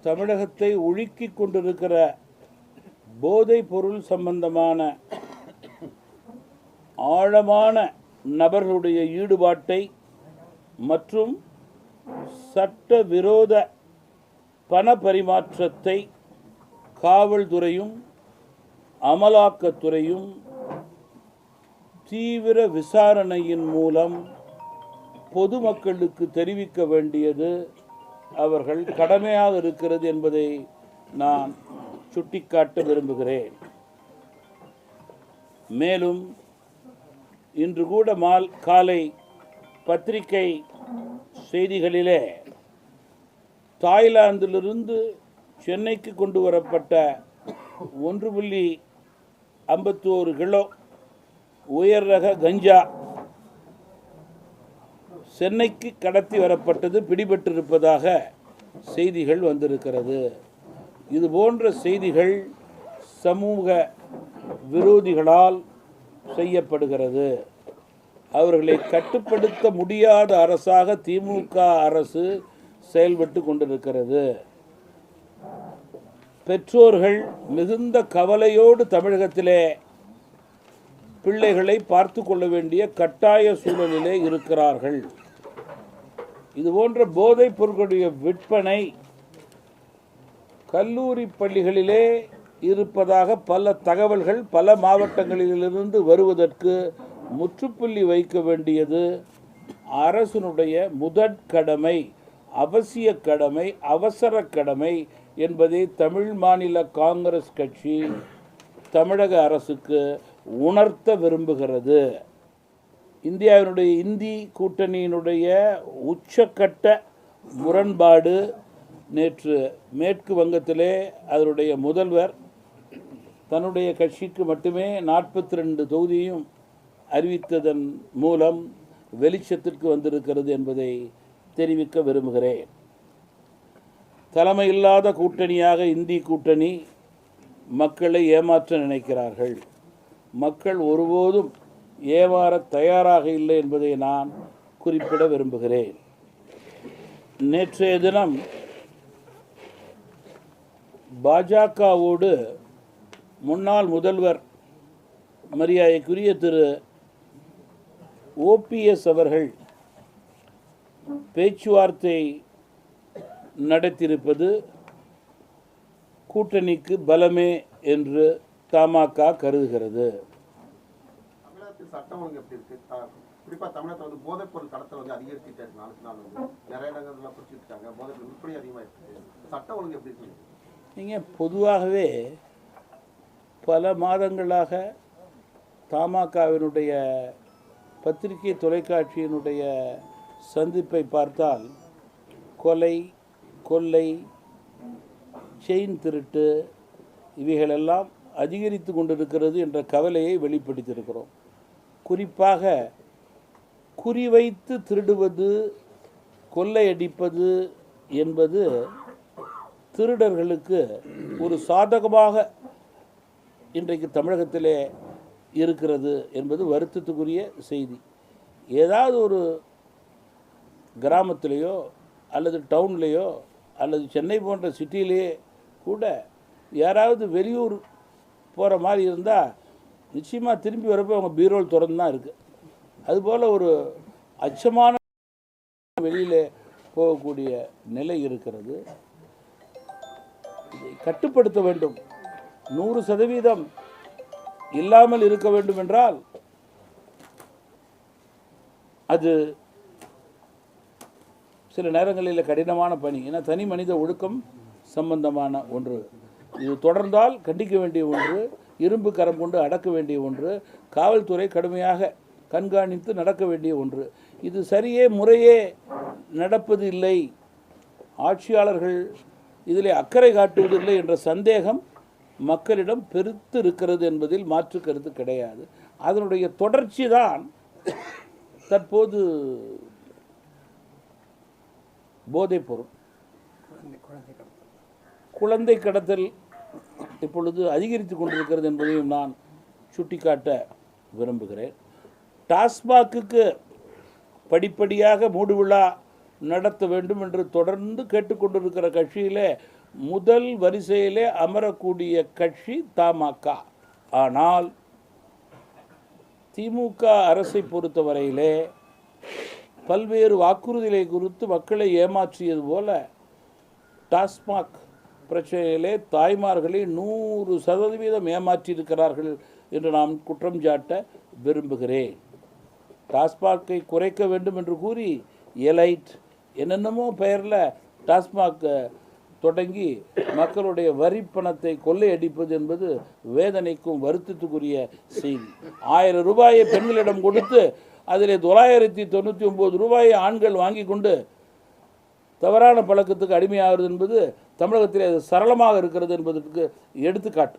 தமிழகத்தை உலுக்கிக் கொண்டிருக்கிற போதைப் பொருள் சம்பந்தமான ஆழமான நபர்களுடைய ஈடுபாட்டை மற்றும் சட்டவிரோத பண பரிமாற்றத்தை காவல்துறையும் அமலாக்கத்துறையும் தீவிர விசாரணையின் மூலம் பொதுமக்களுக்கு தெரிவிக்க வேண்டியது அவர்கள் கடமையாக இருக்கிறது என்பதை நான் சுட்டிக்காட்ட விரும்புகிறேன். மேலும் இன்று கூட காலை பத்திரிகை செய்திகளிலே தாய்லாந்திலிருந்து சென்னைக்கு கொண்டு வரப்பட்ட 1.51 கிலோ உயர் ரக கஞ்சா சென்னைக்கு கடத்தி வரப்பட்டது பிடிபட்டிருப்பதாக செய்திகள் வந்திருக்கிறது. இது போன்ற செய்திகள் சமூக விரோதிகளால் செய்யப்படுகிறது. அவர்களை கட்டுப்படுத்த முடியாத அரசாக திமுக அரசு செயல்பட்டு கொண்டிருக்கிறது. பெற்றோர்கள் மிகுந்த கவலையோடு தமிழகத்திலே பிள்ளைகளை பார்த்து கொள்ள வேண்டிய கட்டாய சூழலிலே இருக்கிறார்கள். இதுபோன்ற போதைப் பொருட்களுடைய விற்பனை கல்லூரி பள்ளிகளிலே இருப்பதாக பல தகவல்கள் பல மாவட்டங்களிலிருந்து வருவதற்கு முற்றுப்புள்ளி வைக்க வேண்டியது அரசினுடைய முதற்கடமை, அவசிய கடமை, அவசர கடமை என்பதை தமிழ் மாநில காங்கிரஸ் கட்சி தமிழக அரசுக்கு உணர்த்த விரும்புகிறது. இந்தியாவினுடைய இந்தி கூட்டணியினுடைய உச்சக்கட்ட முரண்பாடு நேற்று மேற்கு வங்கத்திலே அதனுடைய முதல்வர் தன்னுடைய கட்சிக்கு மட்டுமே 42 தொகுதியும் அறிவித்ததன் மூலம் வெளிச்சத்திற்கு வந்திருக்கிறது என்பதை தெரிவிக்க விரும்புகிறேன். தலைமையில்லாத கூட்டணியாக இந்தி கூட்டணி மக்களை ஏமாற்ற நினைக்கிறார்கள். மக்கள் ஒருபோதும் ஏமாற தயாராக இல்லை என்பதை நான் குறிப்பிட விரும்புகிறேன். நேற்றைய தினம் பாஜகவோடு முன்னாள் முதல்வர் மரியாதைக்குரிய திரு OPS அவர்கள் பேச்சுவார்த்தை நடத்தியிருப்பது கூட்டணிக்கு பலமே என்று தமாக கருதுகிறது. சட்டம் ஒழுங்கு எப்படி இருக்கு? குறிப்பாக தமிழகத்தில் வந்து போதைப் பொருள் கடத்தல் அதிகரிச்சுட்டே இருக்கு. நாளுக்கு நாள் நிறைய இடங்கள்லாம் பிடிச்சிட்டு இருக்காங்க. போதைப் பொருள் விற்பனை அதிகமாக இருக்குது. சட்டம் ஒழுங்கு எப்படி இருக்கு? நீங்கள் பொதுவாகவே பல மாதங்களாக தமாகவினுடைய பத்திரிகை தொலைக்காட்சியினுடைய சந்திப்பை பார்த்தால் கொலை, கொள்ளை, செயின் திருட்டு இவைகளெல்லாம் அதிகரித்து கொண்டிருக்கிறது என்ற கவலையை வெளிப்படுத்தியிருக்கிறோம். குறிப்பாக குறிவைத்து திருடுவது, கொள்ளையடிப்பது என்பது திருடர்களுக்கு ஒரு சாதகமாக இன்றைக்கு தமிழகத்திலே இருக்கிறது என்பது வருத்தத்துக்குரிய செய்தி. ஏதாவது ஒரு கிராமத்திலேயோ அல்லது டவுன்லேயோ அல்லது சென்னை போன்ற சிட்டியிலேயே கூட யாராவது வெளியூர் போகிற மாதிரி இருந்தால் நிச்சயமாக திரும்பி வரப்போ அவங்க பீரோல் திறந்து தான் இருக்குது. அதுபோல் ஒரு அச்சமான வெளியில் போகக்கூடிய நிலை இருக்கிறது. இதை கட்டுப்படுத்த வேண்டும். 100% இல்லாமல் இருக்க வேண்டும் என்றால் அது சில நேரங்களில் கடினமான பணி. ஏன்னா தனி மனித ஒழுக்கம் சம்பந்தமான ஒன்று. இது தொடர்ந்தால் கண்டிக்க வேண்டிய ஒன்று, இரும்பு கரம் கொண்டு அடக்க வேண்டிய ஒன்று, காவல்துறை கடுமையாக கண்காணித்து நடக்க வேண்டிய ஒன்று. இது சரியே முறையே நடப்பது இல்லை, ஆட்சியாளர்கள் இதில் அக்கறை காட்டுவதில்லை என்ற சந்தேகம் மக்களிடம் பெருத்து இருக்கிறது என்பதில் மாற்று கருத்து கிடையாது. அதனுடைய தொடர்ச்சி தான் தற்போது போதைப் பொருள், குழந்தை கடத்தல் இப்பொழுது அதிகரித்து கொண்டிருக்கிறது என்பதையும் நான் சுட்டிக்காட்ட விரும்புகிறேன். டாஸ்மாகுக்கு படிப்படியாக மூடு விழா நடத்த வேண்டும் என்று தொடர்ந்து கேட்டுக்கொண்டிருக்கிற கட்சியிலே முதல் வரிசையிலே அமரக்கூடிய கட்சி தமாக. ஆனால் திமுக அரசை பொறுத்தவரையிலே பல்வேறு வாக்குறுதிகளை குறித்து மக்களை ஏமாற்றியது போல டாஸ்மாக் பிரச்சனையிலே தாய்மார்களை 100% ஏமாற்றியிருக்கிறார்கள் என்று நான் குற்றம் சாட்ட விரும்புகிறேன். டாஸ்மாகை குறைக்க வேண்டும் என்று கூறி எலைட் என்னென்னமோ பெயரில் டாஸ்மாக் தொடங்கி மக்களுடைய வரி பணத்தை கொள்ளையடிப்பது என்பது வேதனைக்கும் வருத்தத்துக்குரிய செய்தி. 1000 ரூபாயை பெண்களிடம் கொடுத்து அதில் 999 ரூபாயை ஆண்கள் வாங்கி கொண்டு தவறான பழக்கத்துக்கு அடிமையாகிறது என்பது தமிழகத்தில் அது சரளமாக இருக்கிறது என்பதற்கு எடுத்துக்காட்டு.